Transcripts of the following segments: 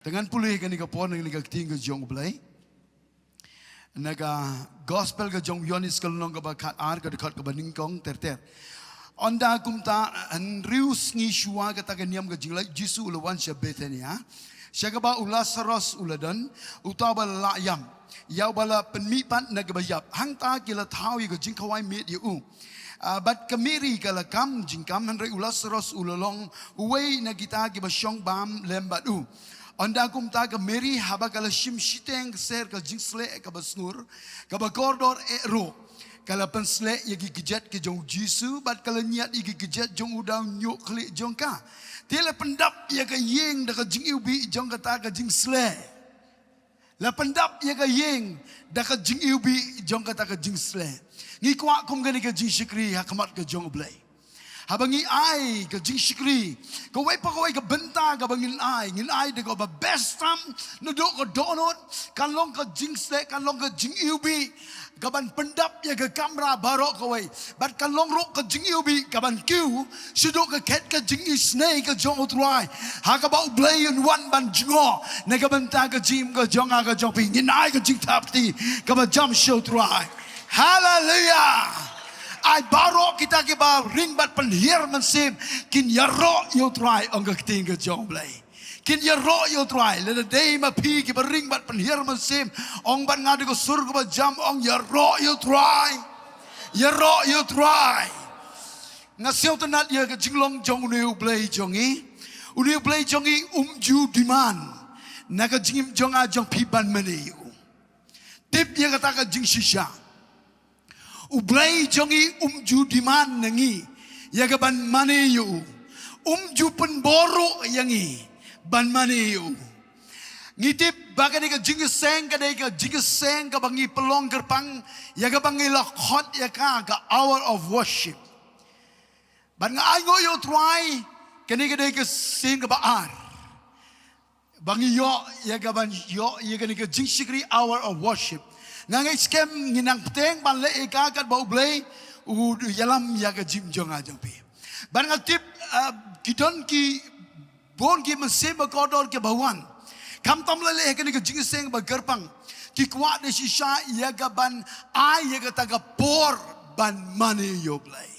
Dengan pulih kan ika pon ni ika tinggal jong Blei. Naga gospel ka jong Yonis kalong ka bakat ka dekat ka baningkong ter. Onda kumta rius ni shua ka taganiam ka jinglai Jisu ulawan sya Bethania. Sya ka ba ulasaros uladan utaba layam. Yau bala penmipat nagabayap. Hang ta kila tahu ka jingkawai mit yu. Bat kamiri kala kam jingkam hanrai ulasaros ulalong uwei na kita ki basyong bam lembat u. Onda kumta ka meri haba kala shim shiteng ser ka jingsle ka basnur ka bakordor ero kala pensle yagi gejet ke jong Jisu bat kala niat yagi gejet jong udang nyuk klik jong ka tela pendap ya ka yeng da ka jingiubi jong kata ka jingsle la pendap ya ka yeng da ka jingiubi jong kata ka jingsle ngi kwa kum gani ka Jingshakri hakamat ka jong Blei. Habangi ai ke Jingshakri, kawai pa kawai ke benta ke bangin ai de ko ba best tam no do ko donot kan long ke jingsle kan long ke jingiubi kaban pendap ya ke kamera barok kawai bat kan long rok ke jingiubi kaban kiu sudo ke ket ke jingisne ke jong utrai ha ka ba Blei one ban jingo ne ke benta ke jim ke jong ke jong pi ngin ai ke jingtapti ke ba jam show try. Hallelujah. Ai baro kita ke ba ring bat penhir mynsiem kin yaro yo try ong ka ting ka jong Blei kin yaro yo try le day ma pi ke ba ring bat penhir mynsiem ong ban ngadu ko surga ba jam ong yaro yo try nga siau tanat ya ka jinglong jong U Blei jongi U Blei jongi ju diman na ka jingim jong a jong pi ban mani tip ya kata ka jingshisha U Blei jongi ju diman nangi ya ka ban mani yu ju penboro yangi ban mani yu ngitip bagai ka jingiseng ka bangi pelong gerpang ya ka bangi lakhot ya ka hour of worship ban nga ay yo try kani ka sing ka baar bangi yo ya ka ban yo ya ka Jingshakri hour of worship nangai scam nginang peteng ban le eka kat bau Blei u yalam ya ka jim jong ajang pi ban ngatip kidon ki bon ki mynsiem ba kodor ke bawan kam tam le ka ni ka jingseng ba gerpang ki kwa de shisha ya ka ban ai ya ka taga por ban mani yo Blei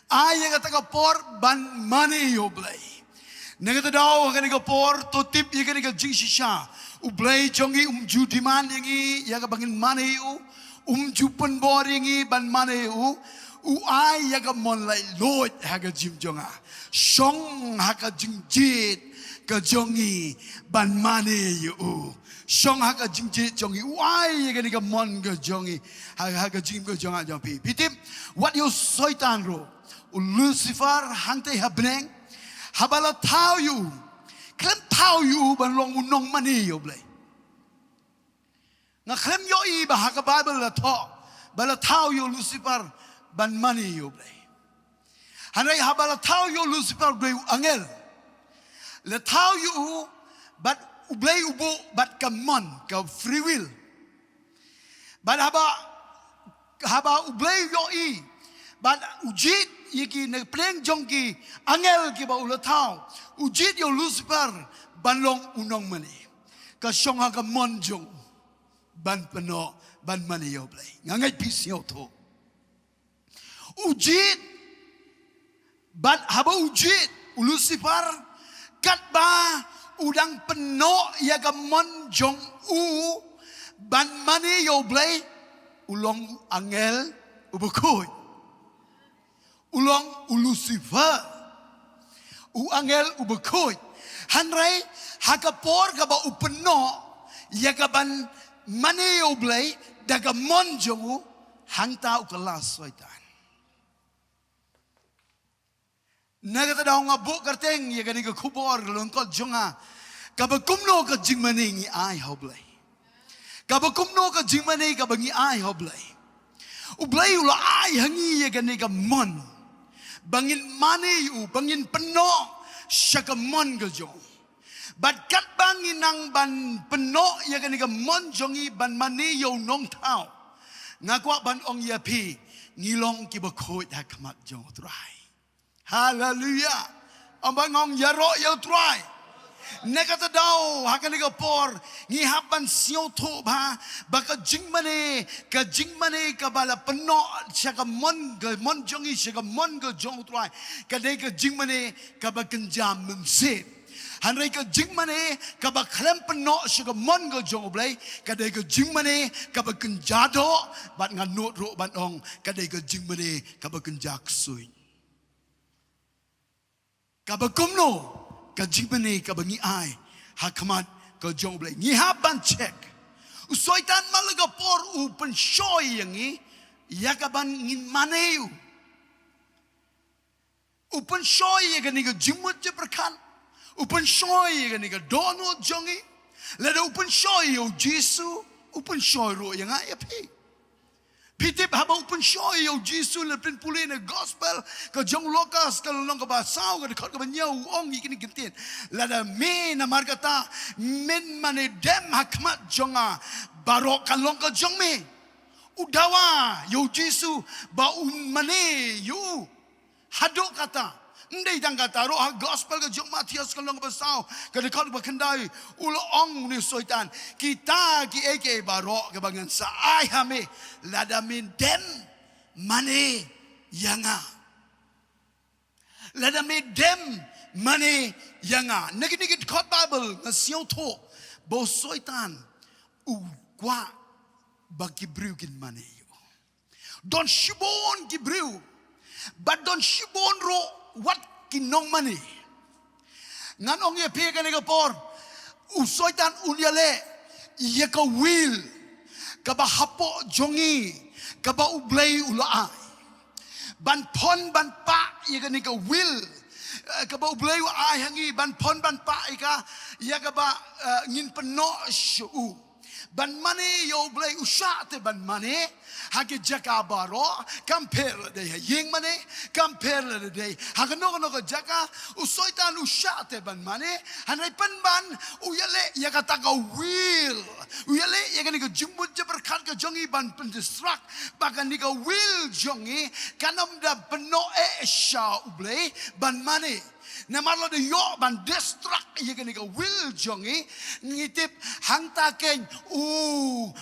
ai ya ka taga por ban mani yo Blei nega daw ka ni ka por to tip ya ka ni ka jingshisha U Blei jongi ju diman yangi ya ka bangin mani ju penbor yangi ban mani u ai ya ka mon lai lot ha ka jim jonga shong ha ka jingjit ka jongi ban mani u shong ha ka jingjit jongi ai ya ka ni ka mon ka jongi ha ka jim ka jonga jong pi pitip what you soitan ro Lucifer hangte hapdeng habala tau you klem tau yu ban long unong mani yo Blei nga klem yo I ba ka Bible la to bala tau yu Lucifer ban mani yo Blei hanai ha bala tau yu Lucifer Blei angel le tau yu bat U Blei ubo bat ka mon ka free will bat haba U Blei yo I bat ujit yiki ne pleng jongki angel ki ba ula tau ujit yo Lucifer banlong unong mani ka shong ha ka mon jong ban peno ban mani yo Blei ngangai pisio to ujit bat haba ujit Lucifer kat ba udang peno ya ka mon jong ban mani yo Blei ulong angel ubukoi ulong Lucifer angel ubekoi hanrai hakapor ka ba upeno ya ka ban mani U Blei daga monjongu hangta ukelas soitan nagata daw nga bu karteng ya gani ka khubor longkot jonga ka ba kumno ka jingmane ngi ai U Blei ka ba kumno ka jingmane ka bangi ai U Blei U Blei ula ai hangi ya gani ka mon bangin mani bangin peno syakamon ke jong bat kat bangin nang ban peno ya kan ka mon jongi ban mani yo nong tau ngakwa ban ong ya pi ngilong ki ba khoi ha kamat jong trai hallelujah ambang ong ya ro yo trai Nekata daw hakan ni kapor ngihapan siyo to ba baka jingmane ka bala peno siya ka mon jongi siya ka mon ka jong try ka de ka jingmane ka ba kenjam mynsiem hanrai ka jingmane ka ba klem peno siya ka mon ka jong blai ka de ka jingmane ka ba kenjado bat nganut ro ban ong ka de ka jingmane ka ba kenjak sui ka ba kumno ka jingmane ka bangi ai hakamat ka jong blai ngi haban check usoitan malaga por upen shoy yangi yakaban ngin maneu upen shoy yagani ka jingmut je perkan upen shoy yagani ka dono jongi lada upen shoy yo jisu upen shoy ro yanga yapi Pitip haba upen shoy yo Jisu lepin puli na gospel ka jong lokas ka long ka ba sao ka dekat ka banyaw ong ikini kintin lada me na margata men mane dem hakmat jonga barok ka long ka jong me udawa yo Jisu ba mane yo hadok kata ndai dang kata roh gospel ka jong Matias ka long ka ba sao ka dekat ba kendai ulo ong ni soitan kita ki eke barok ka bangan sa ai hame lada min dem mane yanga lada min dem mane yanga nagit kot bible na siyo to bo soitan u kwa ba kibriu kin mane yo don shibon kibriu but don shibon ro what kinong mane ngan ong ye pe ka ni ka por u soitan unyale ye ka will kaba hapo jongi kaba U Blei ulaa ban pon ban pa ika ni ka will kaba U Blei ai hangi ban pon ban pa ika ya kaba ngin peno shu ban mane yo Blei usate ban mane hage Jaka baro compare de ying mane compare de hagano no Jaka usoitan usate ban mane hanai pan ban uyale ya kata ka will uyale ya kan ka jumbut je berkat ka jongi ban pendistract bakan ni ka will jongi kanam da peno sha U Blei ban mane na marlo de yo ban distract ye kan ka will jongi ngitip hang ta ken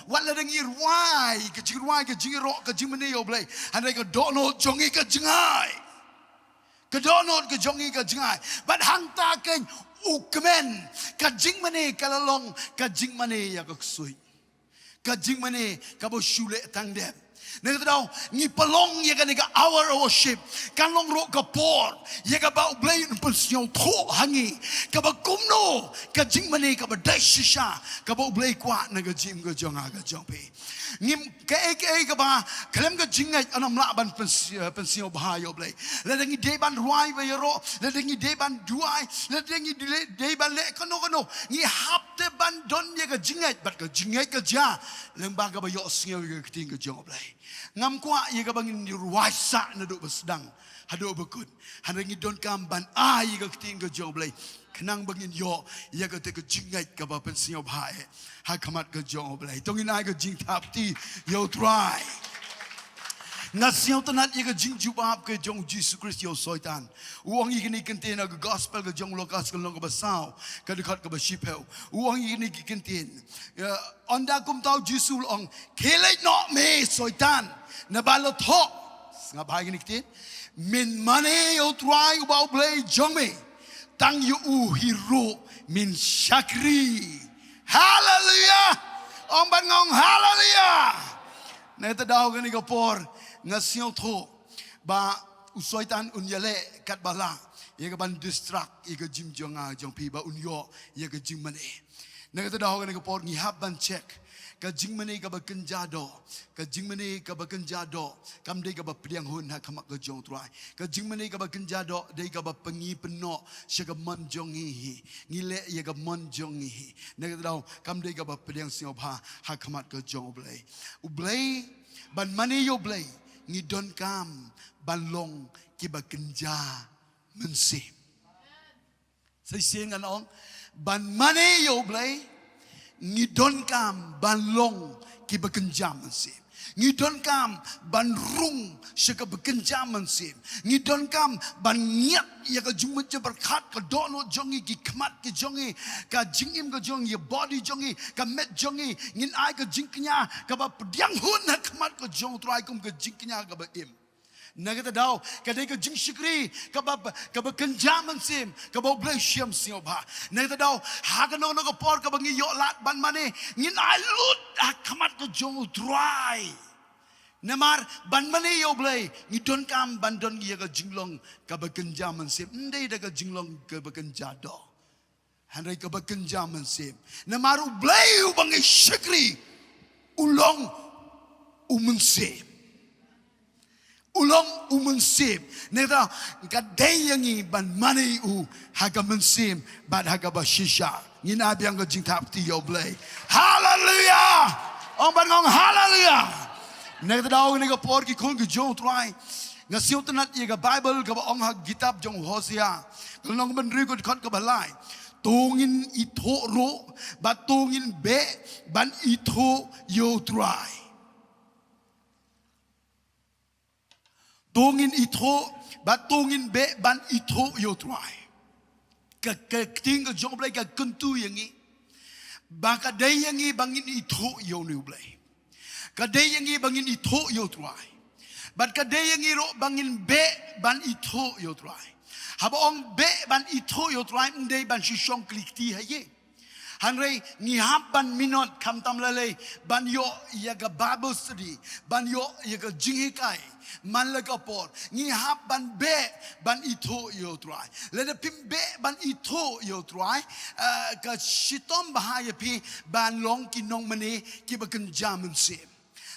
wala dang irwai ka jingiro ka jingmane yo Blei hanai ka dono jongi ka jingai ka dono ka jongi ka jingai ban hang ta ken ukmen ka jingmane kalalong ka jingmane ya ka sui ka jingmane ka bo shule tangdem Neng tahu ni pelong ye kan ika hour worship kan long ro kapor ye ka ba U Blei pensiong tho hangi ka ba kumno ka jingmane ka ba dashisha ka ba U Blei kwa na ka jim ka jonga ka jongpe ngim ka ka ba kalem ka jingai anam la ban pensiong bahaya U Blei la dengi de ban ruai ba yero la dengi de ban duai la dengi de ban le kono ngi hap te ban don ye ka jingai bat ka jingai ka ja lembang ka ba yo singa ka ting ka jong U Blei ngam kwa ye ka bangin ruasa na do basdang hado bekut hanangi don kam ban ye ka ting ka jong Blei kenang bangin yo ye ka te ka jingai ka ba pensiong bhae ha kamat ka jong Blei tongin ai ka jing thap ti yo try na siang tanat ye ka jing jubab ka jong Jesus Christ yo soitan uang ye ni kenten ka gospel ka jong lokas ka long ka basao ka dekat ka ba shipel uang ye ni kenten onda kum tau Jesus ong kelai no me soitan na balot ho ngap hai ni kiten min mane yo try U Blei jong me tang yu hero Jingshakri hallelujah ong ban ngong hallelujah na ta daw ka ni ka por nga siyo tho ba usoitan unyale kat bala ye ka ban distract ye ka jim jonga jong pi ba unyo ye ka jim mane na ka daw ka ni ka por ngi hab ban check ka jing mane ka ba kenjado ka jing mane ka ba kenjado kam de ka ba priang hun ha kamak ka jong trai ka jing mane ka ba kenjado de ka ba pengi peno sya ka mon jong hi ngile ye ka mon jong hi na ka daw kam de ka ba priang sio ba ha kamak ka jong U Blei ban mane yo Blei ngi don kam ban long ki ba kenja mynsiem sai sing an ong ban mane yo Blei ni don kam ban long ki ba kenja mynsiem Ngidon kam ban rung syaka bekenja mynsiem. Ngidon kam ban ngiat ya ka jumut je berkat ka dono jongi ki kmat ki jongi ka jingim ka jongi body jongi ka met jongi ngin ai ka jingknya ka ba pediang hun na kmat ka jong trai kum ka jingknya ka ba im. Nagata daw kadai ka Jingshakri ka bekenja mynsiem ka ba Khublei Shibun sio ba. Nagata daw haga no ka por ka bangi yo lat ban mane ngin ai lut kmat ka jong trai. Namar ban mane yo Blei ngidon kam bandon ya ka jinglong ka bekenja mynsiem ndai da ka jinglong ka bekenja do. Handai ka bekenja mynsiem. Namar Blei bangi Shakri ulong mynsiem. Ulong mynsiem. Neta kadai yangi ban mane haga mynsiem bad haga ba shisha. Ngina biang ka jingtapti yo Blei. Hallelujah. Ong ban ngong hallelujah. Nagta daw ni ka por ki kun ki jong try nga siu tanat ye ka Bible ka ong ha kitab jong Hosea kalong ban ri ko khat ka balai tungin itho ro ba tungin be ban itho yo try tungin itho ba tungin be ban itho yo try ka ting ka jong Blei ka kuntu yangi ba ka dai yangi bangin itho yo ni Blei. Kadai yangi bangin itho yo try. But kadai yangi ro bangin be ban itho yo try. Habong be ban itho yo try ndai ban shishong klikti haye. Hanrei ngihap ban minot kam tam lalei ban yo yaga Bible study ban yo yaga jingai man laga por ngihap ban be ban itho yo try. Leda pim be ban itho yo try ka shitom bahaya pi ban long kinong mane ki bekenja mynsiem.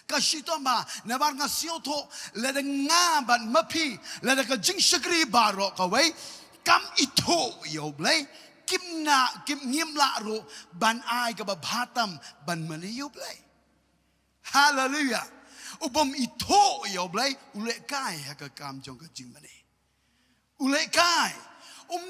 Kasito ma nabar nga siyoto leda nga ban mapi leda ka Jingshakri baro kawai kam ito yo Blei kim ngimla ro ban ai ka babatam ban mani yo Blei. Hallelujah. Ubom ito yo Blei ule kai haka kam jong ka jingmane. Ule kai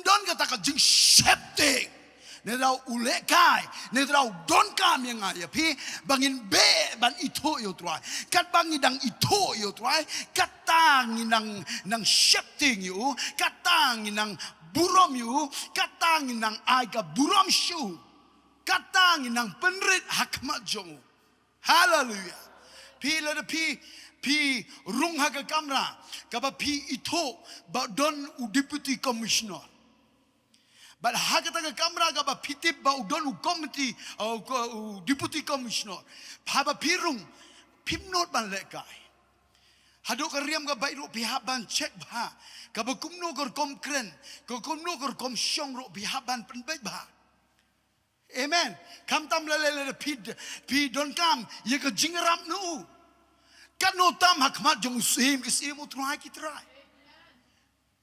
don ka ta ka Jingshakri. Nedrau ulekai, nedrau donkam yang ay pi bangin be ban ito yo try. Kat bangidang ito yo try, katang nang shifting you, katang nang burom you, katang nang aga burom shu, katang nang penrit hakmat jong. Hallelujah. Pi lada pi rung haga kamera, kaba pi ito ba don deputy commissioner. But hakataga kamera ka ba pitip ba udon committee deputy commissioner haba pirung pimnot ban lekai hado ka riam ka bai ro pihaban check ba ka ba kumno kor kom kren ka kumno kor kom syong ro pihaban pen bai ba. Amen. Kam tam lele pi don kam ye ka jingram nu kan no tam hakmat jong sim ke sim utrai kitrai.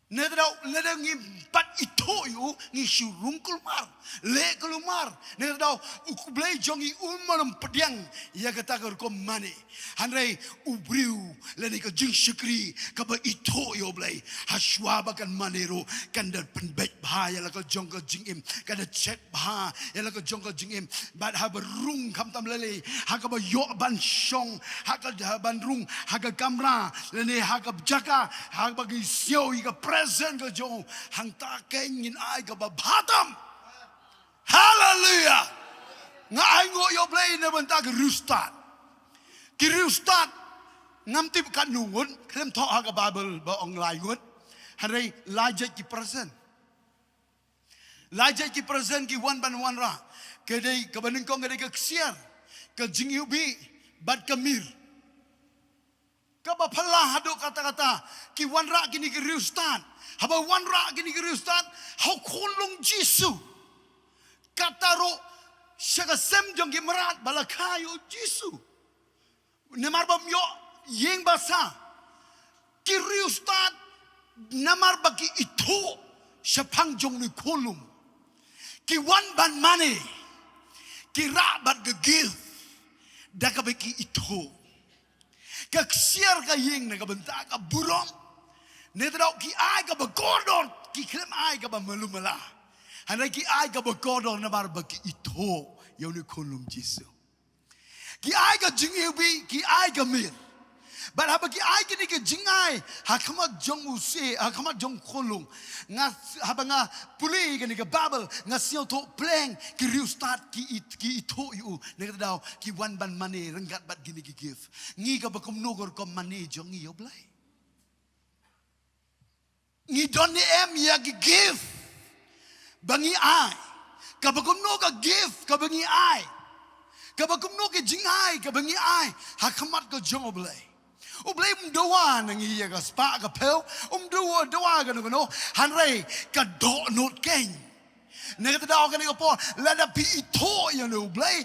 Nedrau leda ngi pat ito yu ngi shurung kulmar le kulmar nedrau Khublei jongi umanam pediang ya kata ko mane hanrei ubriu leni ka Jingshakri ka ba ito yo Blei haswa bakan manero kan dar penbet bha ya la ka jong ka jingim kan da check bha ya la ka jong ka jingim bat ha berung kam tam lele ha ka ba yo ban shong ha ka ban rung ha ka kamera leni ha ka Jaka ha ba gi sio i ka present ka jong hang ta kengin ai ka ba bhatam. Hallelujah. Nga ai ngo yo Blei na banta ka rustat. Ki rustat ngam tip kan nungun klem tho ha ka Bible ba ong lai ngut. Hanrei lajat ki present. Lajat ki present ki wan ban wan ra. Kedai ka baning kong kedai ka ksiar ka jingiubi bad kamir. Ka ba phala hado kata-kata ki wan ra kini ki rustat. Haba wan ra kini ki rustat hau kolong Jisu. Kataro syaga sem jong ki merat balakayo Jisu. Namar bam yo yeng basa kiri ustad namar bagi itu syapang jong ni kolum ki wan ban mane ki rabat gegil daka bagi itu kaksiar ka yeng na kabenta ka burom netrau ki ai ka bagodon ki klem ai ka ba malumala hanai ki ai ka bagodon namar bagi itu yo ni kolum Jisu. ki ai ka jingiwi ki ai ka mir but haba ki ai kini ka jingai hakamat jong use hakamat jong kolung nga haba nga puli kini ka babel nga sio to pleng ki riu start ki ito yu nega daw ki wan ban mani renggat bat gini ki give ngi ka bakum nogor kom mani jong U Blei ngi doni em ya ki give bangi ai ka bakum no ka give ka bangi ai ka bakum no ka jingai ka bangi ai hakamat ka jong U Blei U Blei doa nangi ya ka spa ka pel doa ka no hanrei ka do not king nega tadao ka ni ka po lada pi ito ya no U Blei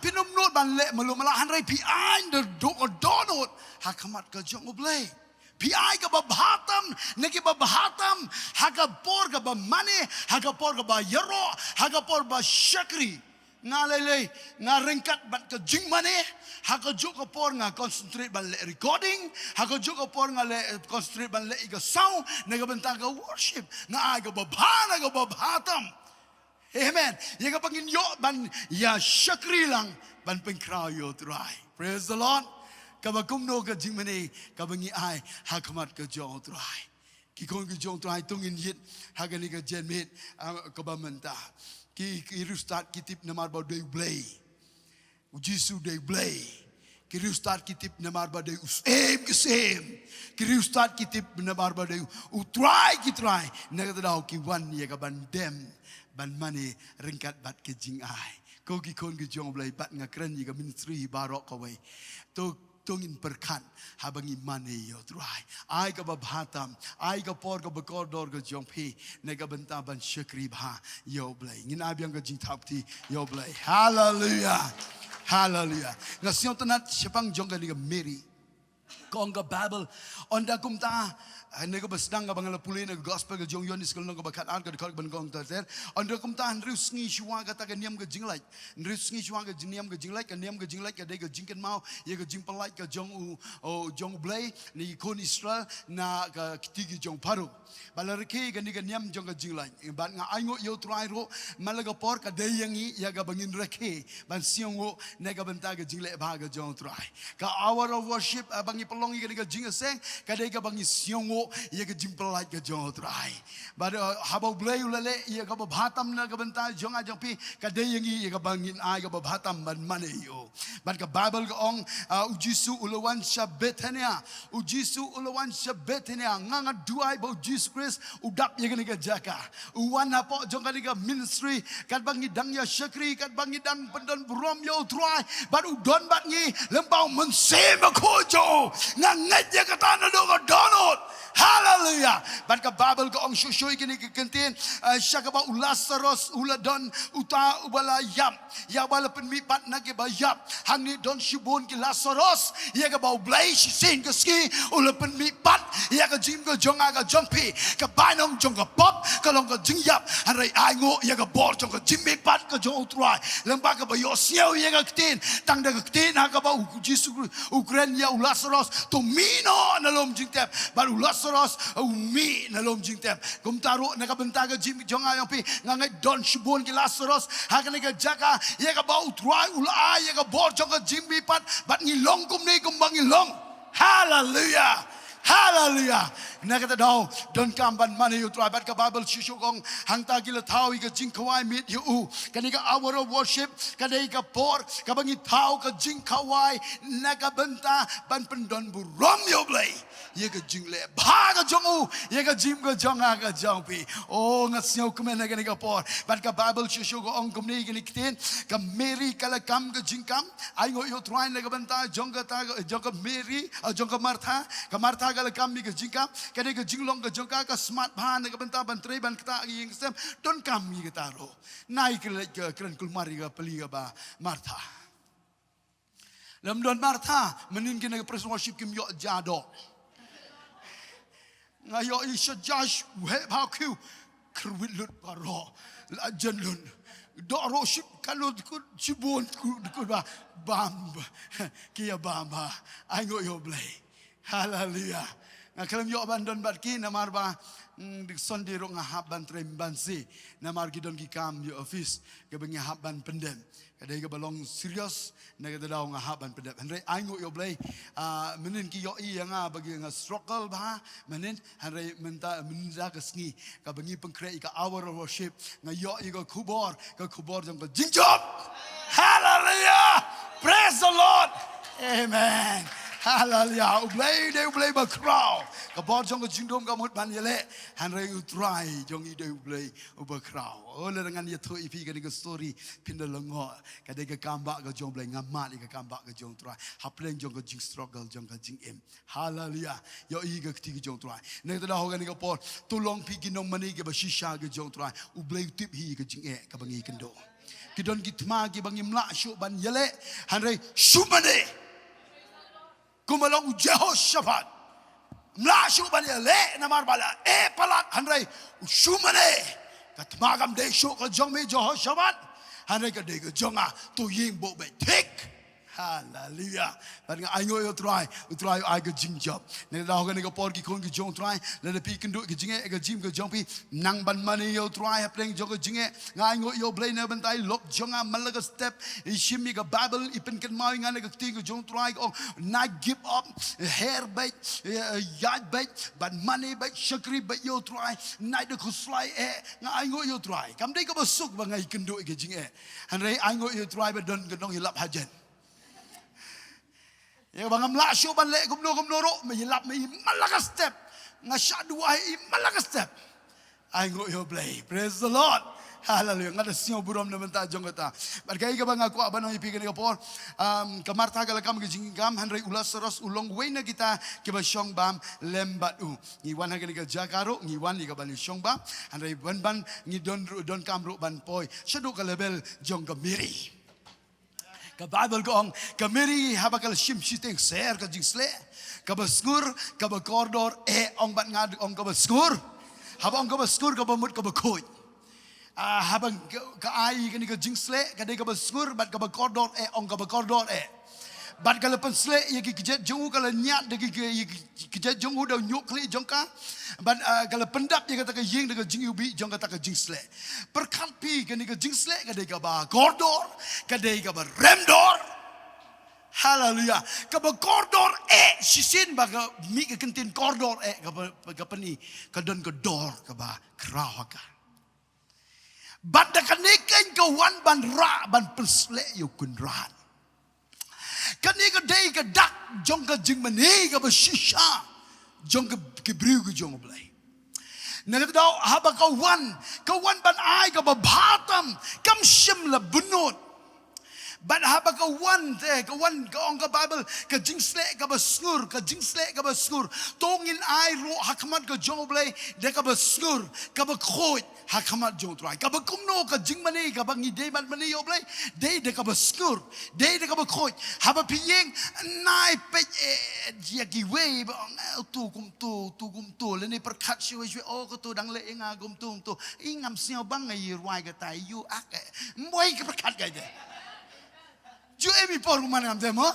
pinum not ban le malu mala hanrei pi ai do not hakamat ka jong U Blei pi ai ka babhatam negi babhatam hakapor ka ba mane hakapor ka ba yaro hakapor ba shakri ngalele ngarengkat bat ka jingmane hakajuk ka por nga concentrate ban le recording hakajuk ka por nga le concentrate ban le iga sound nega bentang ka worship nga ai ka babhana ka babhatam amen ye ka pangin yo ban ya shakri lang ban pengkrao yo try praise the Lord kabakum no ka jingmane kabangi ai hakamat ka jong try ki kon ka jong try tungin yit hagani ka jenmit ka bamenta ki rustat kitip namar ba de Blei ujisu de Blei ki rustat kitip namar ba de usem ki rustat kitip namar ba de utrai ki try naga daw ki wan ye ka ban dem ban mani ringkat bat ke jingai ko ki kon ki jong Blei bat nga kren ye ka ministry barok ka wei to tungin perkat habangi mane yo try ai ka babhatam ai ka por ka bakordor ka jongpi nega benta ban shakri bha yo Blei ngin abyang ka jingthapti yo Blei hallelujah hallelujah nga siong tanat sepang jong ka ni ka Mary kong ka Bible onda kumta nega basdang ka bangala puli na gospel ka jong yon iskal ka bakat an ka dikol ban gong tater onda kumta nriu sngi shwa ka ta ka niam ka jinglai nriu sngi shwa ka niam ka jinglai ka niam ka jinglai ka de ka jingken mau ye ka jingpalai ka jong U Blei ni kon Israel na ka kitigi jong paru balarke ka ni ka niam jong ka jinglai ban nga aingo yo trai ro malaga por ka de yangi ya ka bangin rake ban siong na ka benta ka jinglai ba ka jong trai ka hour of worship bangi pelong ka ni ka jingaseng ka de ka bangi siong ia ke jimpelai ke jong trai bad habau Blei ulale ia ke babhatam na ke benta jong ajong pi ka de yangi ia ke bangin ai ke babhatam ban mane yo bad ka Bible ke ong ujisu ulawan syabetania ujisu ulawan syabetania nganga duai ba Jesus Christ udap ia ke Jaka uwan apo jong ka ministry kat bangi dang ya shakri kat bangi dan pendon brom yo trai bad udon bat ngi lembau mynsiem ko jo ngangat ya kata na do donot hallelujah ban ka Bible ko ang shushoy kini kentin syakaba ulasaros uladon uta ubala yap ya bala penmipat na ke bayap hangi don shibun ki lasaros ya ka ba Blei sin ka ski ula penmipat ya ka jim ka jonga ka jongpi ka banong jong ka pop ka long ka jingyap hanrai aingo ya ka bor jong ka jimmipat ka jong utrai lemba ka ba yosio ya ka tin tang da ka tin ha ka ba Jesus Ukraine ya ulasaros to mino na lom jingtep ba Lazarus umi na lom jingtem kumtaro nakabenta ka jim jonga yang pi ngangai don shibun ki Lazarus hakane ka Jaka ye ka ba utrai ula ye ka bor jonga jimbi pat bat ngilong kum ni kum bangilong hallelujah hallelujah nakata daw donkam ban mane yu try bat ka Bible shishukong hangta gila thaw ka jingiasyllok mit yu kanika hour of worship kadai ka por ka bangi thaw ka jingiasyllok nakabenta ban pendon burom yu Blei ye ka jingle ba ka jongu ye ka jim ka jonga ka jongpi oh ngasyo kumen na kanika por bat ka Bible shishukong kumni kiniktin ka Mary kala kam ka jingkam ai ngo yu try nakabenta jonga ta jonga Mary jonga Martha ka Martha kala kam mi ka jingkam kani ka jinglong ka jongka ka smart ban ka benta ban tre ban kata yang sem don kam mi ka taro nai ka kren kulmari ka peli ka ba Martha lam don Martha menin kini ka praise worship kim yo jado ngayo isha josh we how ku krwit lut paro la jenlun do worship kalau ku cibun ku ba bam kia bamba ai ngo yo Blei hallelujah Ngakalem yo ban don bat ki namar ba dik sonde ro ngahab ban trem ban si namar ki don ki kam yo office ke bengi hab ban pendem. Kadai ke balong serius na ke daw ngahab ban pendem. Hanre aingo yo blai menin ki yo I nga bagi nga struggle ba menin hanre menta menza ke sngi ka bengi pengkre ka hour of worship nga yo I ka khubor jong ka jingjop. Hallelujah! Praise the Lord! Amen! Hallelujah! Ublei bakrau. Kabor jong jingdom kamut ban yele. Hanre utrai jong ide ublei bakrau. Oleh dengan dia tu ipi kani ke story pindah lengo. Kadai ke kambak ke jong blei ngamat ke kambak ke jong trai. Hapdeng jong ke jing struggle jong ke jingim. Hallelujah! Yo I ke ketiga jong trai. Nek tada ho kani ke por tolong pi ginong mani ke bashisha ke jong trai. Ublei tip hi ke jingai ke bangi kendo. Kidon kitma ki bangi mlak syuk ban yele. Hanre shumane. Kumalong Jehoshaphat. Mlashu bani le namar bala palak hanrai shumane. Katmagam de shuk ka jong me Jehoshaphat. Hanrai ka de ka jonga tu ying bo be tik. Hallelujah. But I know you try I go jing job. Ne da ho ne ka por ki kon ki jong try. Le pi kendo ki jinge ka jim ka jong pi nang ban mani yo try hapdeng jong ka jinge. Ngai ngo yo blei ne ban tai lok jonga malaga step I shimmy ka Bible ipen kan mau ngane ka ting ka jong try on not give up hair bait yard bait but money bait shakri bait yo try night the kuslai ngai ngo yo try. Kam dei ka basuk ba ngai kendo ka jinge. Hanrei ai ngo yo try ba don ka hilap hajen. Ya bangam la syo ban le kumno ro me yilap me malaga step ngasya dua malaga step ai ngo yo blei. Praise the Lord. Hallelujah. Ngada sio burom na menta jong kata. Barkai ka bang aku abanong ipigin ka por kamarta ka lakam ke jingam hanrei ulas seros ulong wena kita ke ba syong bam lembat u. Ni wan ha ka Jaka ro ni wan ni ka ban syong bam hanrei ban ni don kam ro ban poi. Syadu ka level jong ka miri. Ka Bible gong kamiri habakal shim shiteng ser ka jingsle ka baskur ka bakordor ong bat ngad ong ka baskur habang ka baskur ka bamut ka bakoi habang ka ai kani ka jingsle ka de ka baskur bat ka bakordor ong ka bakordor bat ka lepan sle ye ki jet jongu ka nyat de ki jet jongu da nyuk kli jongka bat ka pendap ye kata ka ying de ka jingubi jong kata ka jingsle perkat pi kani ka jingsle ka de ka ba kordor ka de ka ba remdor. Hallelujah. Ka ba kordor sisin ba ka mi ka kentin kordor ka pani ka don ka dor ka ba krahaka bat da ka neken ka wan ban ra ban persle yo kunran. Kani ka day ka dak jong ka jingmane ka ba shisha jong ka kibriu ka jong blai. Nang daw haba ka wan ban ai ka ba bhatam kam shim la bunot. But haba ka wan ka ong ka Bible ka jingsle ka ba skur tongin ai ro hakmat ka jong blai de ka ba skur ka ba khoi hakamat jong trai ka ba kumno ka jingmane ka ba ngide man mane yo blai de ka ba skur de ka ba khoi haba piyeng nai pe dia kiwei ba tu kum tu le ni perkat shwe o ko tu dang le nga kum tu ingam sio bang ngai ruai ka tai yu ak moi ka perkat ga de. Ju emi por man ngam demo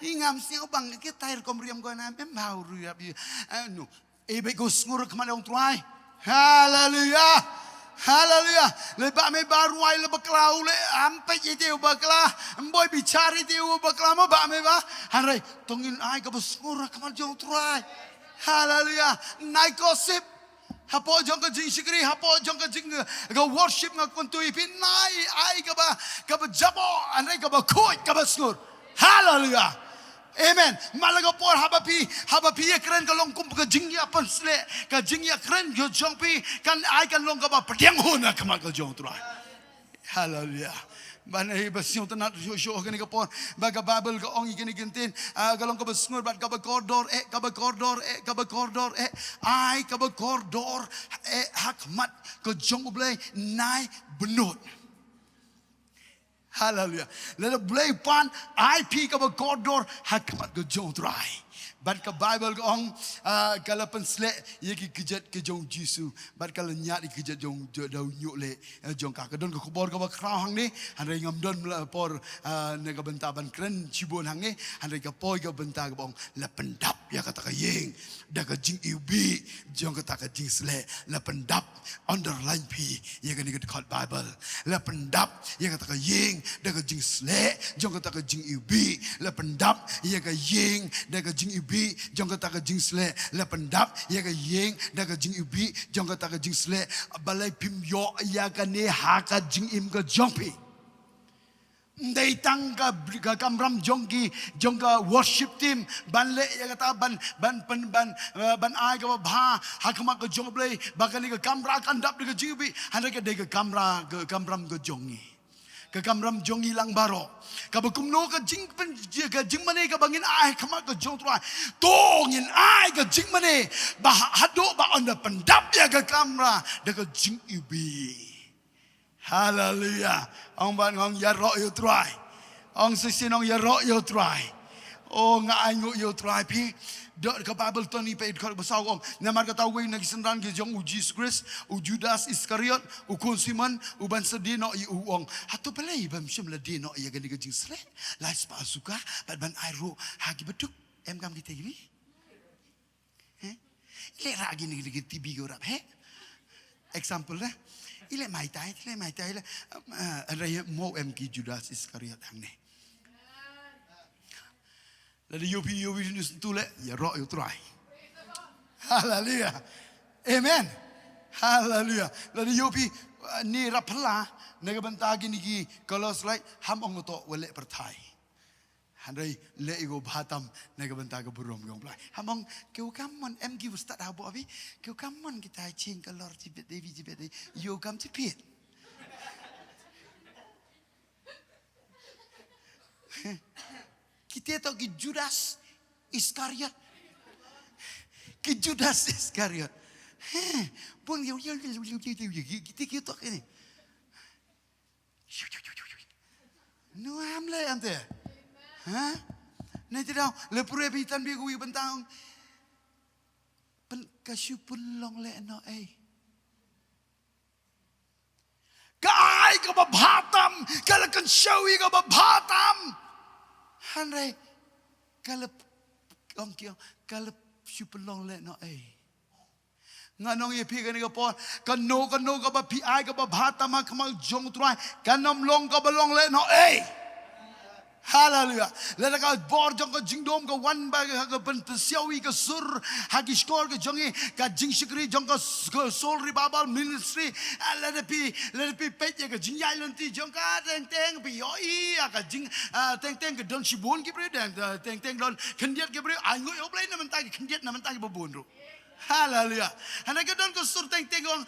ingam sio bang ke tair kom riam go na em bau ru ya bi no e be go skur ka man ong trai. Hallelujah. Hallelujah. Le ba me ba ruai le baklau le ampe ite bakla boy bichari te bakla ma ba me ba hanrai tongin ai ka baskur ka man jong trai. Hallelujah. Nai gossip hapo jong ka Jingshakri hapo jong ka jing ka worship nga kuntu ipin nai ai ka ba jabo anai ka ba khoi ka ba skur. Hallelujah. Amen. Malaga por haba pi keren ka long kum ka jingya pansle ka jingya keren yo jong pi kan ai kan long ka ba padiang hona ka ma ka jong trai. Hallelujah. Ban ai basion tanat yo ka ni ka por ba ka Bible ka ong ikini gintin ka long ka ba sngur bat ka ba kordor ai ka ba kordor hakmat ka jong blai nai benot. Hallelujah. Let a blay pan IP ka ba kordor hakmat ka jong trai. Ban ka Bible ko ong kala penslek ye ki kejat ke jong Jisu. Ban kala nyat ki kejat jong dau nyuk le jong ka don ko bor ka ba krau hang ni han rai ngam don por ne ka benta ban kren Shibun hang ni han rai ka poi ka benta ka bong la pendap ya kata ka yeng da ka jing ubi jong kata ka jing sle la pendap underline pi ye ka ni ka khot Bible la pendap ye kata ka yeng da ka jing sle jong kata ka jing ubi la pendap ye ka yeng da ka jing ubi jong kata ka jing sle la pendap ye ka yeng da ka jing ubi jong kata ka jing sle balai pim yo ya ka ne ha ka jing im ka jong pi Ndai tang ka kamram jong ka worship team ban le ya kata ban ai ka ba ha kama ka jong blei bakani ka kamra kandap de ka jibi han ka de ka kamra ka kamram ka jongi ka kamram jongi lang baro ka ba kumno ka jingmane ka bangin ai kama ka jong trai tongin ai ka jingmane ba hado ba on the pandap ya ka kamra de ka jing ubi Hallelujah. Ông bạn ngong ya ro yo try. Ông sisi nong ya ro yo try. Oh ngai ngu yo try pi. Dot ka Bible toni pe ka basau ong. Namar ka tawai na kisendran ke jong u Jesus Christ, u Judas Iscariot, u Simon, u ban sedino i u ong. Hatu pelai bam syam la dino ya gani ka jing sre. Lai spa suka ban ai ro hagi beduk em kam kita gini. Le ra gini ki TV go rap he. Example lah. Ile mai tai le raya mo em ki Judas Iscariot hang ne la de yopi nus tu le ya ro yo try hallelujah amen hallelujah la de yopi ni rapla ne ga banta gi ni ki kalau slide ham ong to wele perthai handai le ego bhatam ne ga banta ga burom gong blai hamong keu kamon em gi ustad habo abi keu kamon kita ching kalor tibet devi yo kam tipit kita to ki Judas Iscariot pun yo kita ki to ini no am le ante ha nei ti dau le pure bi tan bi gu bentang pen ka shu pun long le no ai kai ka ba bhatam kala kan shawi ka ba bhatam han re kala ong kio kala shu pun long le no ai nganong ye pi ka ni ka po ka no ka ba pi ai ka ba bhatam ka ma jong trai ka nom long ka ba long le no ai Hallelujah. Let us bor jong ka jingdom ka one bag ka ben siawi ka sur hagi skor ka jongi ka Jingshakri jong ka soul revival ministry let it be pet ka jingai lanti jong ka teng pi yoi ka jing teng ka don Shibun ki bre teng don khendiat ki bre ai ngoi oblai na man ta ki khendiat na man ta ki babun ro Hallelujah. Ana ka don ka sur teng ong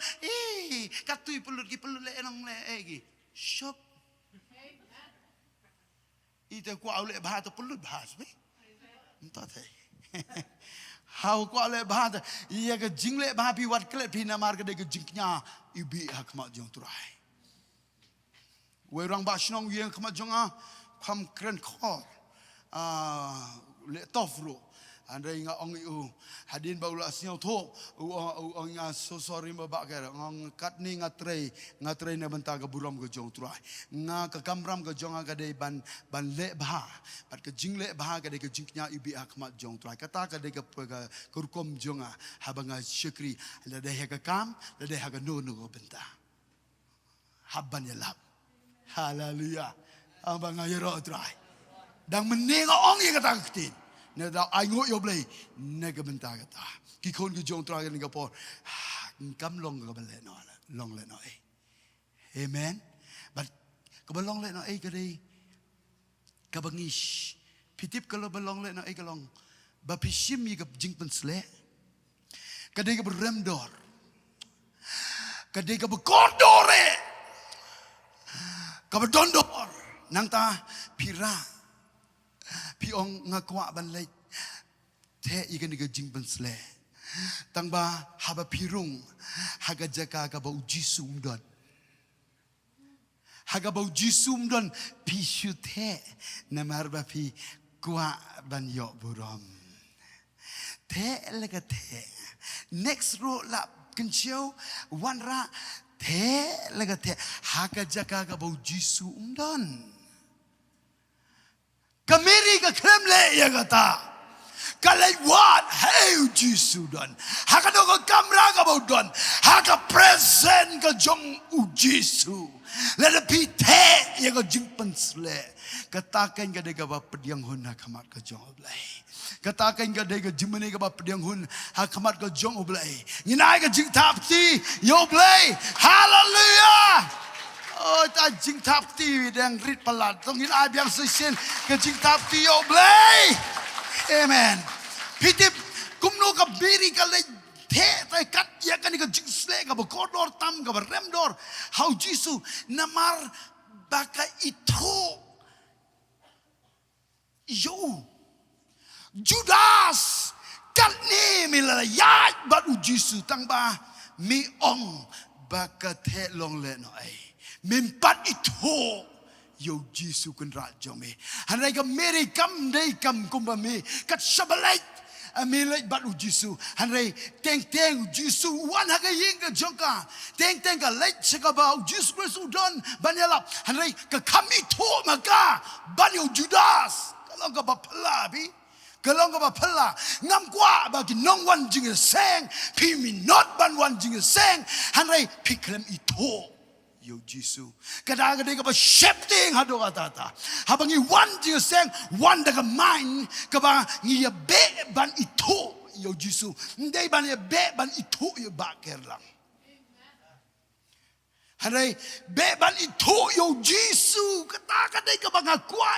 ka tui pulut le enong le gi shop ite kwa ole bhat pulut bhas be entah thai how kwa ole bhat ye ka jingle bha pi wat kle pi na mar ka de ka jingnya ibi hakma jong turai we rang ba shnong yeng khma jonga kham kren khor le tofro andai nga ong u hadin baula siau tho ong nga so sorry ba ka ngong kat ni ngatre na banta ka buram ka jong turai nga ka kamram ka jonga ka de ban le bha pat ka jingle bha ka de ka jingnya ibi akmat jong turai kata ka de ka kurkom jonga habanga shakri la de ka kam la de ka no banta habban ya lab hallelujah abanga yero turai dang mening ong ye kata kitin ne da ai ngo yo blei ne ga benta kata ki kon ki jong tra ni ga por kam long ga bele no long le no amen but ka long le no ka dei ka bangish pitip ka long le no ka long ba pishim yi ga jing pen sle ka dei ga rem dor ka dei ga kordore ka don dor nang ta pira piong ngakwa ban le te ikan diga jingban sle tangba haba pirung haga Jaka ka ba ujisum don haga ba ujisum don pi shute namar ba pi kwa ban yo buram the lega the. Next row la kencio one ra the lega the. Haka Jaka ka bau Jisu umdan. Kamiri ka kremle ya kata. Kalai what? Hey Jisu don. Haka do ka kamera ka bau don. Haka present ka jong u Jisu. Let it be the ya ka jingpan sle. Katakan ka de ka ba pediang hun hakamat ka jong Blei. Katakan ka de ka jingmane ka ba pediang hun hakamat ka jong Blei. Nginai ka jingtapti yo Blei. Hallelujah. Oh, ta jingtapti dang rit palat. Tong nginai biang sesen ka jingtapti yo Blei. Amen. Pitip kumno ka biri ka le the tai kat ya kan ka jingsle ka ba kodor tam ka ba remdor. How Jisu namar baka ito. Yo, Judas kan ni milayat bat Jisu tang ba mi ong baka the long le no ai. Mimpat ito. Yo Jisu kan rajo me. Hanai ka meri kam dei kam kumba me kat sabalai amilai bat Jisu. Hanai teng Jisu wan haga ying ka Jaka. Teng ka leit sekaba Jisu Kristus don banyalap. Hanai ka kami to maka banyo Judas. Kalau kau bapala bi, kalau kau bapala, ngam kuat bagi nong wan jingai seng, pi minot ban wan jingai seng, hanai piklem itu, yo Jisu. Kadang-kadang kau shifting hado kata, habangi wan jingai seng, wan daga main, kau ngiya be ban itu, yo Jisu. Ndai ban ya be ban itu yo bak Kerlang. Hanai beban itu yo Jisu kata-kata ka bangakwa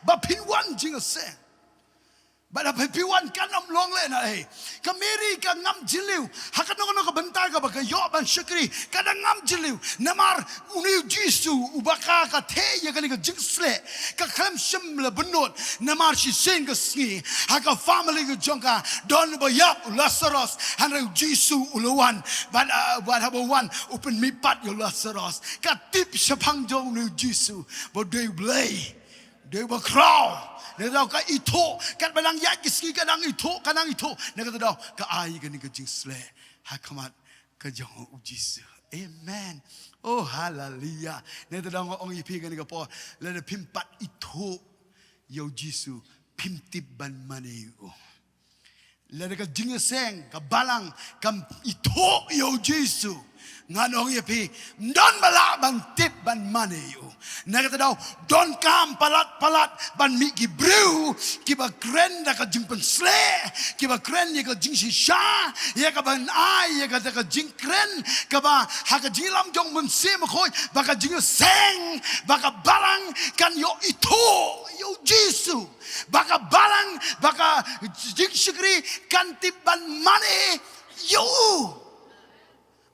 bapinwan jingaseng. Bada piwan kanam long le na kameri ka ngam jiliu hakano ka bentar ka baka yo ban syakri kadang ngam jiliu namar uni Jisu ubaka ka the ya ka jingsle ka klam shim le benot namar si sing ka ski haka family ka jongka don ba yap Lazarus hanre Jisu ulawan ban habawan open mipat yo Lazarus ka tip sapang jong ni Jisu bo de Blei de ba crow. Nagadaw ka ito, kat balang yak kiski kadang ito, nagadaw ka ay ka ni ka jingsle, hakamat ka jong Jisu. Amen. Oh hallelujah. Nagadaw nga ong ipi ka ni ka po, lada pimpat ito, yo Jisu, pimtip ban maniyo. Lada ka jingaseng, ka balang, kam ito, yo Jisu. Nganong yapi don balak ban tip ban maniyo. Nagata daw don kam palat ban mi ki brew kiba kren da ka jingpen sle kiba kren ye ka jingsha ye ka ban ai ye ka da ka jingkren ka ba ha ka jilam jong mynsiem khoi ba ka jing seng ba ka balang kan yo itu yo Jisu ba ka balang ba ka Jingshakri kan tip ban mane yo.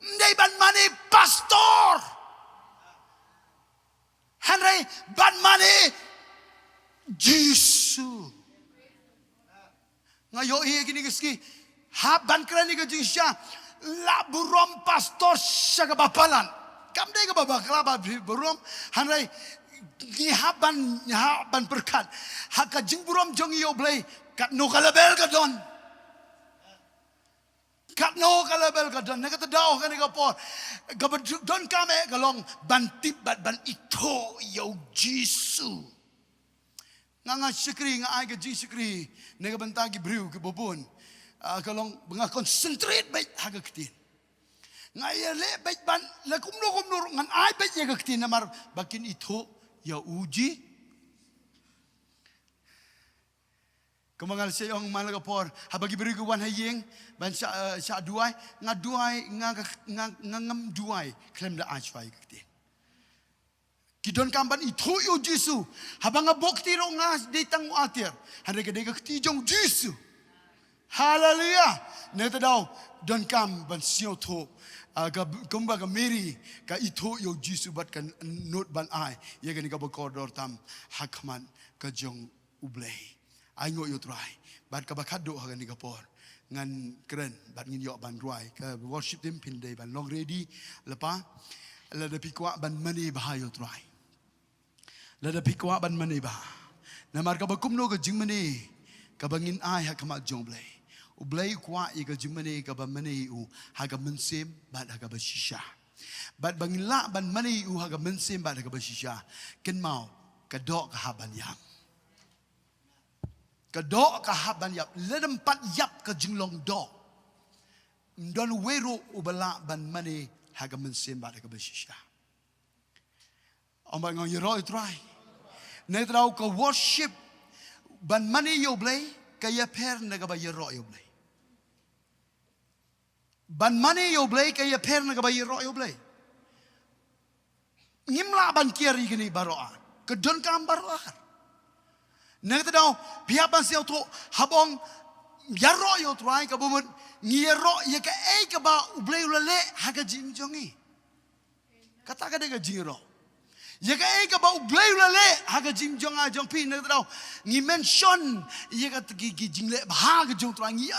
Ndai ban mane pastor. Hanrai ban mane Jisu. Ngayo iya gini keski. Ha ban kerani ke jingsha. La burom pastor syaga bapalan. Kam dai ke babakla burom. Hanrai ni ha ban berkat. Ha ka jing burom jong U Blei kat no kalabel ka don. Kat no kalabel ka don nakata daw ka ni kapor ka don kame kalong bantip ban ito yo Jisu nga syakri nga ay ka Jingshakri nga bantagi brew ke bobon kalong nga concentrate bait haga kitin nga le bait ban la kumno ngan ay bait ya kitin namar bakin ito ya uji. Kemangal saya orang mana kapor habagi beri kawan hayeng ban sa duai ngam duai klem da achwai kete kidon kamban itu yo Jisu habanga bokti ro ngas ditang atir hande ke de keti jong Jisu haleluya neta daw don kam ban sio to kumba ka meri ka itu yo Jisu bat kan not ban ai ye kan ka bokodor tam hakman ka jong U Blei. Aingo yo try, bat kabakat do hagan ni kapor, ngan keren, bat ngin yo ban ruai, ke worship tim pindai ban long ready, lepa, lada pikwa ban mani bah yo try, lada pikwa ban mani bah, namar kabakumno ke jingmane, kabangin ai hakamat jong Blei, U Blei kwa iga jingmane ka ban mane u haga mynsiem bat haga bashisha. Bat bangila ban mane u haga mynsiem bat haga bashisha. Ken mau kadok ka haban yang. Kadok ka haban yap ledem pat yap ka jinglong do. Don wero u bala ban mane haga mynsiem bat haga bashisha. Ông bà ngồi như rồi try. Nếu tao có worship ban mani U Blei kaya per naga ba yero U Blei. Ban mani U Blei kaya per naga ba yero U Blei. Ngimla ban kiari gini baroa. Kedon kam baroa. Nếu tao pihak ban siau tu habong yero yo try kabumut ngiyero ya ka ei ka ba U Blei ulale haga jing jongi. Kata ka dega jingro. Yaka eka ba U Blei ulale haga jing jonga jong pi na tao ngi mention yaka gi jingle ba haga jong tra ngi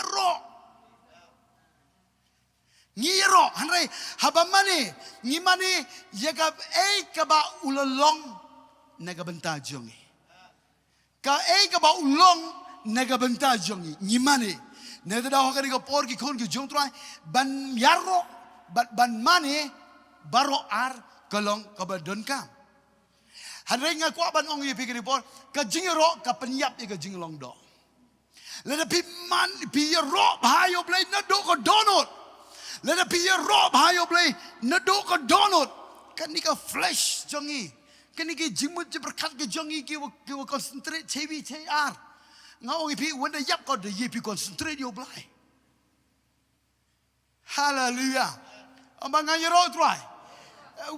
ro hanre haba mane ngi mane yaka eka ba ulalong naga benta jongi ka eka ba ulong naga benta jongi ngi mane na tao ka ga por gi kon gi jong tra ban yarro ban mane baro ar kalong ka ba donkam. Hari nga kwa ban ong yipi keripor ka jingiro ka penyap ka jinglong do. Lada pi man pi ro bhai U Blei na do ko donut. Lada pi ro bhai U Blei na do ko donut. Kan ni ka flesh jongi. Kan ni ki jimut je berkat ke jongi ki wo concentrate chebi chr. Nga ong yipi wanda yap ko de yipi concentrate U Blei. Hallelujah. Amba nga yero try.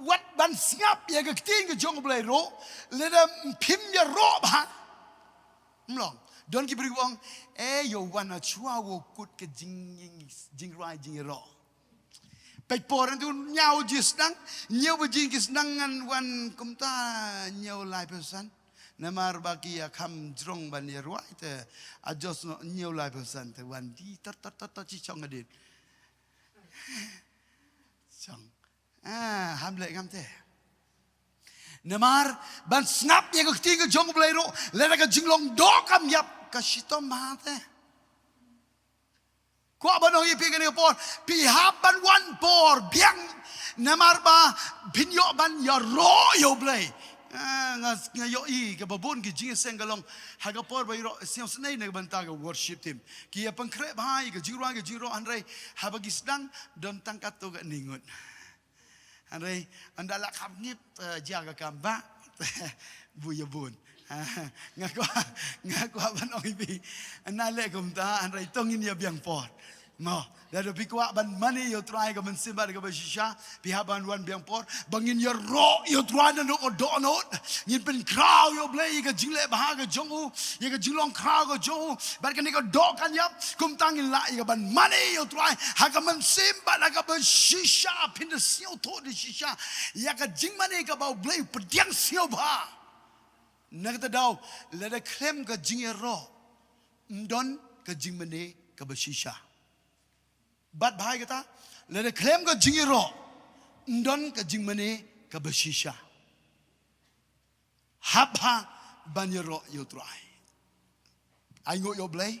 What ban sngap ya ke ting ke jong Blei ro leda pim ya ro ba mlong don ki bri wong yo wana chua wo kut ke jingrai jingiro pe poran tu nyau jis nang nyau ba jing kis nangan wan kumta nyau lai person namar baki ya kham jrong ban ya ro te ajos no nyau lai person te wan di tat chi chong adit chong ham lệ ngam thế. Namar ban snap ye ko tinga jong Blei ro le ka jinglong do kam yap ka shitom ma thế. Ko ban ong ipi kan por pi hap ban wan por biang namar ba pinyo ban ya ro U Blei. Nga yo I ka babun ki jing sengalong haga por ba ro siam snai ne banta ka worship team ki ya pangkre bhai ka jiro anrai habagi sedang don tangkat to ka ningut. Andai andala kapnip jaga kamba buya bun ngakwa ban ong ipi anale kumta andai tongin ya biang por no dado pikwa ban mani yo try ka man simba ka bashisha pihaban wan biang por bangin yo ro yo try na no donot ngin pen kraw yo Blei ka jingle ba ka jongu ye ka jinglong kraw ka jongu bar ka ni ka do kan yap kum tangin la ka ban mani yo try ha ka man simba ka bashisha pin de sio to de shisha ya ka jingmane ka ba Blei pediang sio ba nagta daw la da klem ka jingero ndon ka jingmane ka bashisha bat bhai kata le claim ka jingiro ndon ka jingmane ka bashisha habha banyero yo try ai ngo U Blei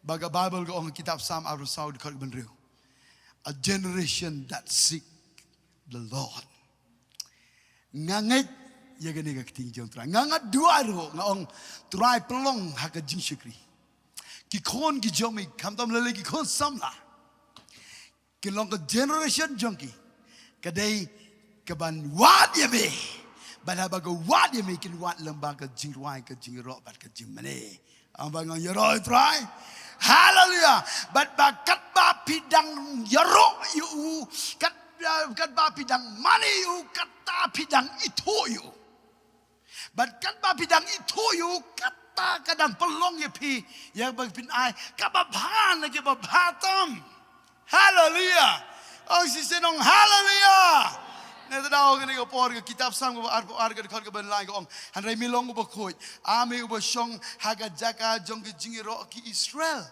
baga Bible ko ong kitab Psalm aru saud kar benriu a generation that seek the Lord nganget ya gani ka ting jong try ngangat dua ro ngong try pelong ha ka Jingshakri ki kon ki jomi kam tam le ki kon samla Kelong ke generation jongki kadai keban wat ye be bala baga wat ye me kin wat lembaga jingduwai ke jingro bat ke jingmane amba ngong yero try hallelujah bat bakat ba pidang yero yu kat ba pidang mani yu kata pidang itu yu bat kat ba pidang itu yu kata kadang pelong ye pi yang bag pin ai kababhan lagi babatam. Hallelujah. Oh, si senong hallelujah. Neta daw gani ko por kitab sang ko arga ko ko ben lai ko hanray milong ko khoi ame ubo shong haga Jaka jong ki jingiro ki Israel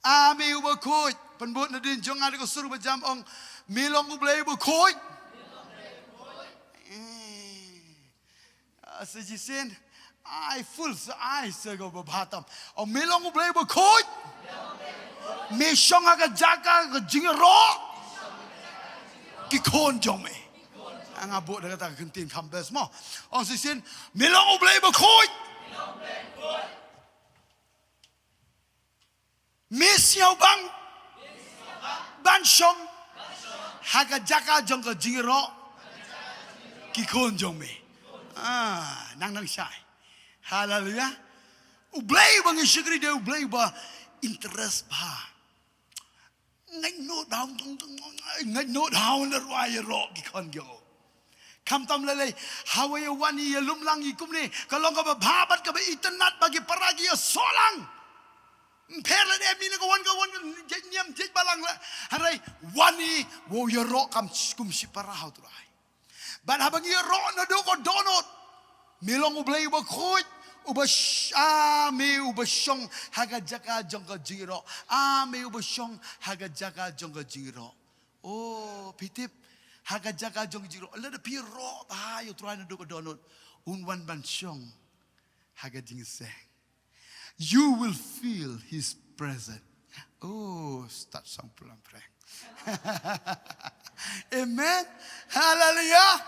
ame ubo khoi penbut na din jong ari ko suru ba jam ong milong U Blei ubo khoi asajisen ai full sa ai sa go ba batam ong milong U Blei ubo khoi Me shong aga jaka ke jingero. Ki kon jong me. Anga bo da kata kentin kambes mo. On sisin melong ublei ba khoi. Me siao bang. Ban shong. Haga jaka jong ke jingero. Ki kon jong me. Nang syai. Hallelujah. Ublei bang Jingshakri dia ublei ba interest ba. Ngay no down na ruai ro ki kon gyo. Kam tam lele hawai wani lumlang ikum ni kalong ka babat ka ba itanat bagi paragi solang. Perla de mi ko wan nyam jej balang la. Harai wani wo yo ro kam kum si parah tu rai. Ban habang yo ro na do ko donot. Milong ublei ba khoi me ubashong haga jaka jongga jingiro. Me ubashong haga jaka jongga jingiro. Oh, pitip haga jaka jongga jingiro. Lada piro bah yo try na do ko donot. Unwan bansyong haga jingseng. You will feel His presence. Oh, start song pulang prang. Amen. Hallelujah.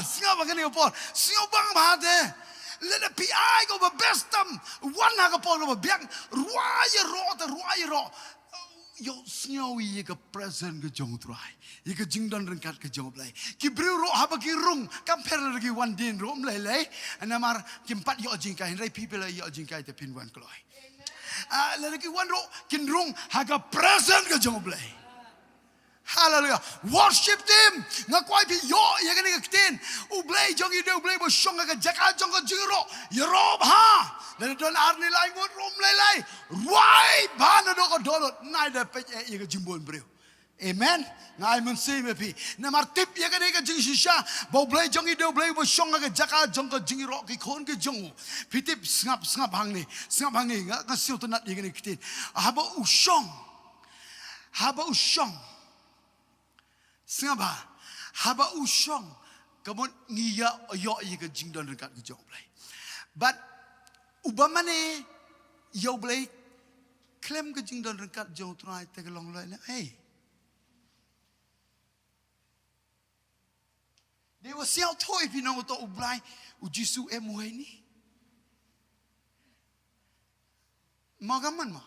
Singap bang ni opor. Singap bang bahade. Let the PI go the best one hagapon of a biang. Ruai ro. Yo snowy a present ke jong try. You could jing don kat ke jong blay. Ki brew ro habaki rung. Compare ki one din rom lay. And amar kimpat yo jinkai. And people are yo jinkai the pin one cloy. Let ki one ro kin rung haga present ke jong blay. Hallelujah. Worship Him. Ngakwai pi yo ye gani kten. Ublei jong ide ublei bo shong ga jaka jong ga jiro. Yero ha. Dan don arni lai ngon rom lai. Right ba na do ko dolot. Nai da pe ye ga jimbon breu. Amen. Ngai mynsiem pi. Na mar tip ye gani ga jingshisha. Bo ublei jong ide ublei bo shong ga jaka jong ga jiro ki kon ge jong. Pitip sngap hang ni. Sngap hang ni ga siu to nat ye gani kten. Haba ushong. Singapa haba ushong kamu ngiya yo ye ke jingdon dekat ke jong blai. But ubamane yo blai claim ke jingdon dekat jong trai te long lai. Hey. They were sell toy pinong to ublai ujisu emuhe ni. Magaman ma.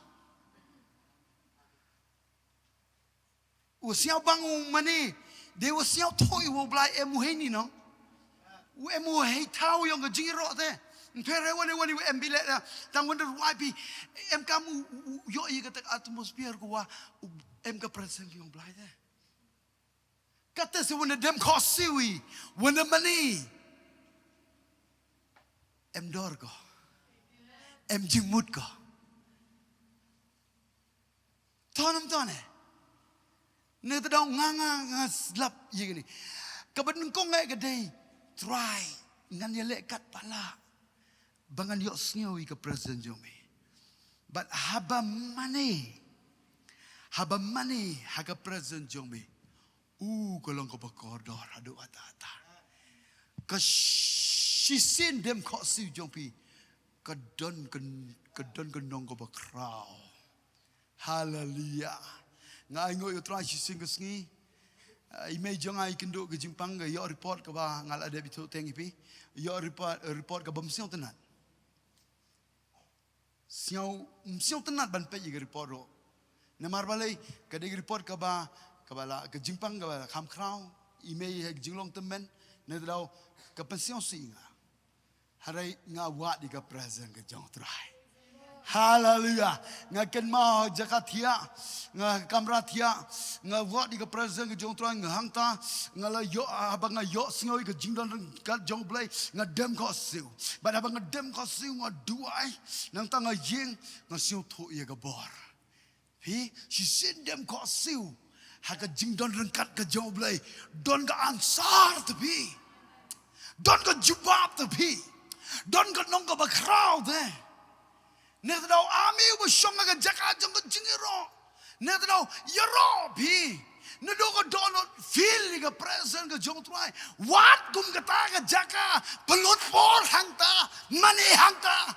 Usiao bangu mani, they were siao toy wo blai emuheni no. Emuhe tau yang ke jingiro te. Pere wani embile tang wonder why be em kamu yo ye kata atmosphere ko em ka present yang blai te. Kata se wona dem kosiwi, wona mani. Em dor ko. Em jingmut ko. Tonam. Neta dong nganga slap ye gini. Kaban kong ngai gede try ngan ye lekat pala. Bangan yok snyowi ke present jomi. But haba mane haga present jomi. Kolong ko bakodor adu ata. Kashisin dem ko si jomi. Kadon nong ko bakrao. Hallelujah. Ngai ngoy try sing ke sngi. Imei jangai kendo ke jimpang ke yo report ke ba ngal ada bitu tengi pi. Yo report ke bamsiong tenat. Siang tenat ban pe ke report ro. Namar balai ke de report ke ba ke jimpang ke ba kam krau. Imei jinglong temen ne dau ke pensiong singa. Harai ngawat di ke present ke jong try. Hallelujah. Ngaken mau jakatia, ngakamratia, ngawat di ke present ke jong try ngahangta, ngala yo abang yo singoi ke jingdon kat jong blai ngadem ko siu. Ba abang ngadem ko siu ngaduai, nang tang ngajing ngasiu thu ye ke bor. Pi si sindem ko siu. Haga jingdon kat ke jong blai don ka ansar tepi. Don ka jubab tepi. Don ka nong ka bakrau de. Neta daw ami ubo shonga ka jaka jong ka jingiro. Neta daw yaro pi. Nedo ka donot feel ka present ka jong try. What kum kata ka jaka pelut por hangta mani hangta.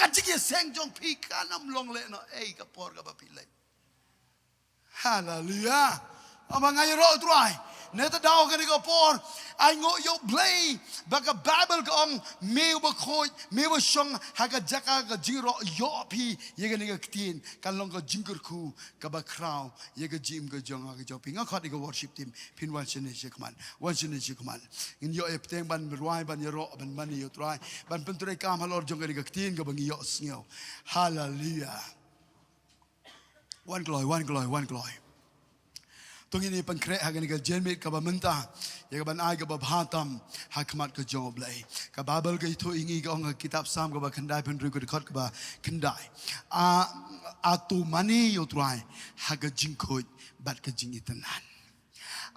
kajing seng jong pi kanam long le no kapor ka bapi le. Hallelujah. Amang ay ro try. Neta daw ka ni kapor ay ngo U Blei baka Bible ka ang mewa koy mewa siyang haga Jaka ka jingro yo pi yega ni ka ktin kalong ka JINGKYRKHU ka ba crown yega jim ka jong ka jopi nga khot ka worship team pin wan chen ni kman wan chen ni kman in yo epteng ban ruai ban yero ban mani yo try ban penture kam halor jong ka ni ka ktin ka bang yo snyo. Hallelujah. One glory. Tung ini pengkret hagan ka jenmit ka bamenta ya ka banai ka babhatam hakmat ka U Blei ka Bible ka itu ingi ka ong kitab sam ka ba khandai penru ka khot ka ba khandai atu mani yo trai haga jingkhoi bat ka jing itanan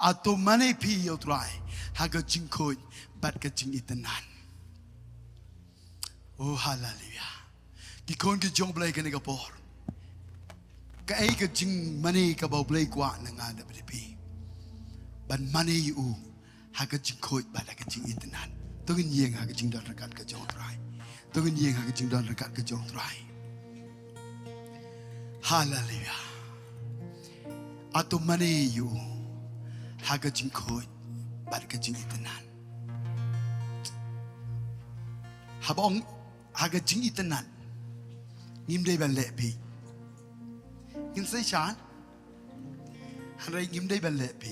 atu mani pi yo trai haga jingkhoi bat ka jing itanan. Oh hallelujah. Ki kon ka U Blei ka ni ka por ka ay ka jingmane ka U Blei kwa na nga na pi ban mane u haga jingkhoi ba la ka jing itanan tungin yeng haga jing don rakat ka jong trai tungin yeng haga jing don rakat ka jong trai. Hallelujah. Atu mane u haga jingkhoi ba la ka jing itanan habong haga jing itanan ngim dei ban le pi Ngin say chan, hanray ngim day ban lepi.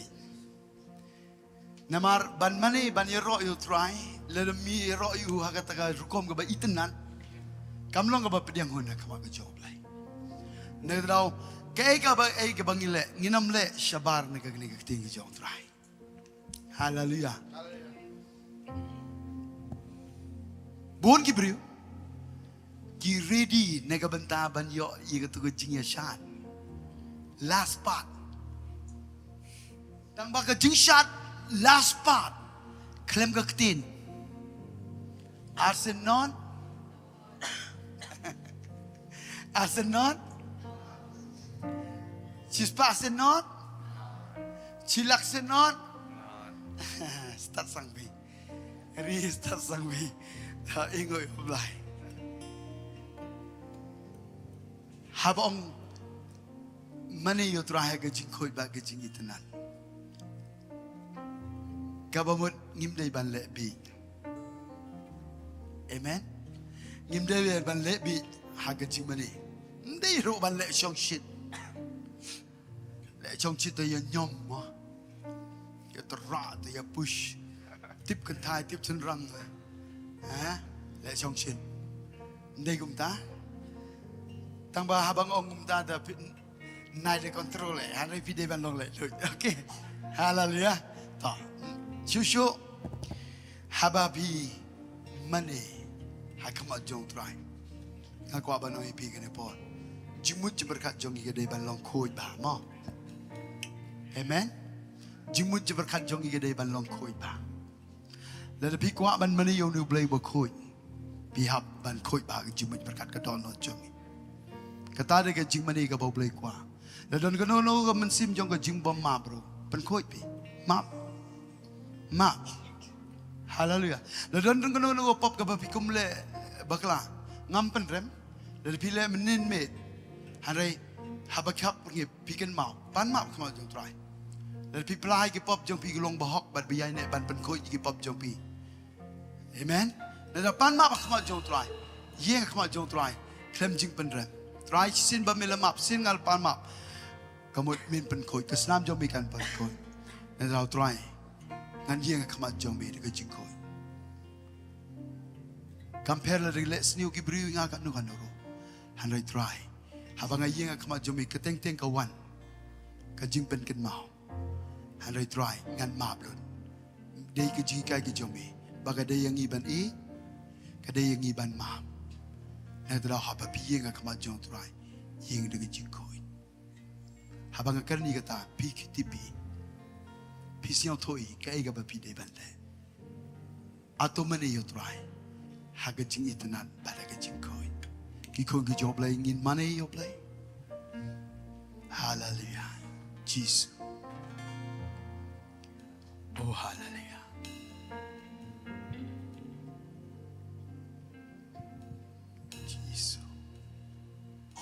Namar ban mani ban yero yu try, lelo mi yero yu hakataga rukom ka ba itanan, kamlong ka ba pediang huna kama ka U Blei. Nagdaw kay ka ba ay ka bangile nginam le shabar na kagni kagting ka try. Hallelujah. Buon ki brio, ki ready nagabanta ban yo yigatugo jingiasyat. Last part. Tang baka jingshat last part. Klem ka ktin. Arsenon. Arsenon. Chispa arsenon. Chilak senon. Start sangbi. Start sangbi. Ta ingoy U Blei. Habong mani yo try ka jingkhoi ba ka jing itanan kabamut ngim dei ban le bi. Amen. Ngim dei ban le bi ha ka jing mani ndei ro ban le chong shit le chong shit to yo nyom mo yo tra to yo push tip kan thai tip chen rang ha le chong shit ndei kum ta tang ba habang ong kum ta da Night control le, hari video ban long le, okay, hallelujah. Ta, shushu, hababi, money, hakamat jong try. Aku abang noi pi kene pon. Jimut berkat jong ike day ban long koi ba, mo. Amen. Jimut berkat jong ike day ban long koi ba. Lalu pi kuat ban money yo U Blei berkoi. Pihak ban koi ba jimut berkat kedon no jong. Kata dia ke jingmane ka U Blei kuat. Lalu kan no ka mynsiem jong ka jingbom ma bro. Pen koi pi. Ma. Hallelujah. Lalu kan no pop ka pi kumle bakla. Ngam pen rem. Lalu pile menin met. Harai habakap ngi piken mau. Pan mau kama jong try. Lalu pi plai ki pop jong pi long bahok bat bi Iaineh ban pen koi ki pop jong pi. Amen. Lalu pan mau kama jong try. Yeng kama jong try. Klem jing pen rem. Try sin ba milamap sin ngal pan map. Kamu min pen koi kesnam jong mi kan pen koi. Lalu try. Ngan yeng kama jong mi de jing koi. Compare la relax niu ki briu nga ka nu kan ro. Han rai try. Habang ayeng kama jong mi keteng teng ka wan. Ka jing pen ken mau. Han rai try ngan map lun. Dei ke jingai ke jong mi. Baga dei yang iban i. Ka dei yang iban map. Na dra haba pi yeng kama jong try. Yeng de jing koi. Habang akan ni kata pi ki tipi. Pi siang toi ka ega ba pi dei ban le. Ato mane yo try. Haga jing itanan balaga jing koi. Ki koi ki U Blei ngin mane U Blei. Hallelujah. Jesus. Oh hallelujah.